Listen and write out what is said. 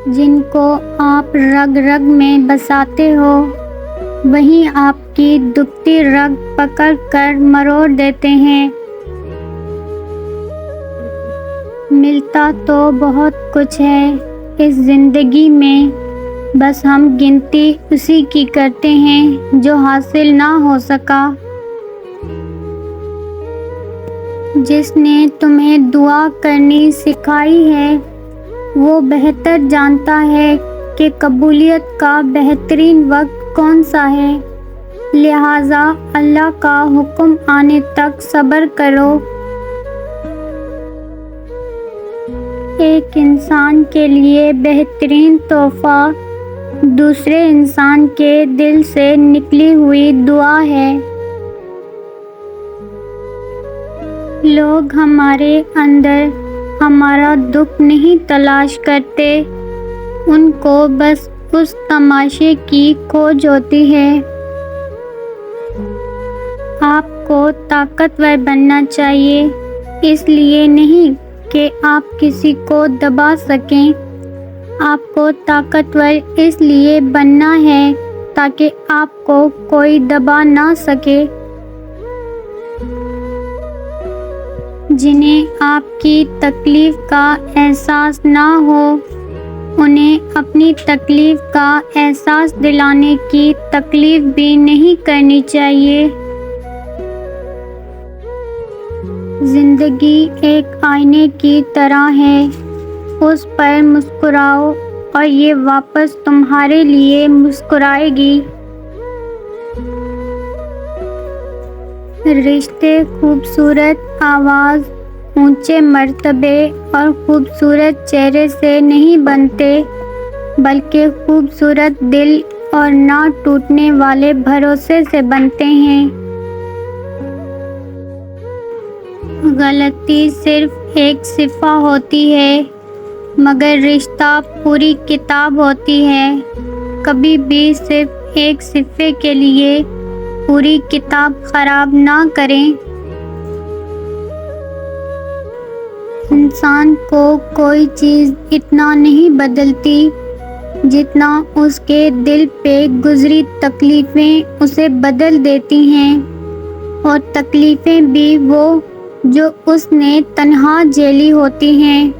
جن کو آپ رگ رگ میں بساتے ہو وہی آپ کی دکھتی رگ پکڑ کر مروڑ دیتے ہیں۔ ملتا تو بہت کچھ ہے اس زندگی میں، بس ہم گنتی اسی کی کرتے ہیں جو حاصل نہ ہو سکا۔ جس نے تمہیں دعا کرنی سکھائی ہے وہ بہتر جانتا ہے کہ قبولیت کا بہترین وقت کون سا ہے، لہٰذا اللہ کا حکم آنے تک صبر کرو۔ ایک انسان کے لیے بہترین تحفہ دوسرے انسان کے دل سے نکلی ہوئی دعا ہے۔ لوگ ہمارے اندر ہمارا دکھ نہیں تلاش کرتے، ان کو بس اس تماشے کی کھوج ہوتی ہے۔ آپ کو طاقتور بننا چاہیے، اس لیے نہیں کہ آپ کسی کو دبا سکیں، آپ کو طاقتور اس لیے بننا ہے تاکہ آپ کو کوئی دبا نہ سکے۔ جنہیں آپ کی تکلیف کا احساس نہ ہو انہیں اپنی تکلیف کا احساس دلانے کی تکلیف بھی نہیں کرنی چاہیے۔ زندگی ایک آئینے کی طرح ہے، اس پر مسکراؤ اور یہ واپس تمہارے لیے مسکرائے گی۔ رشتے خوبصورت آواز، اونچے مرتبے اور خوبصورت چہرے سے نہیں بنتے، بلکہ خوبصورت دل اور نہ ٹوٹنے والے بھروسے سے بنتے ہیں۔ غلطی صرف ایک صفحہ ہوتی ہے مگر رشتہ پوری کتاب ہوتی ہے۔ کبھی بھی صرف ایک صفحے کے لیے پوری کتاب خراب نہ کریں۔ انسان کو کوئی چیز اتنا نہیں بدلتی جتنا اس کے دل پہ گزری تکلیفیں اسے بدل دیتی ہیں، اور تکلیفیں بھی وہ جو اس نے تنہا جھیلی ہوتی ہیں۔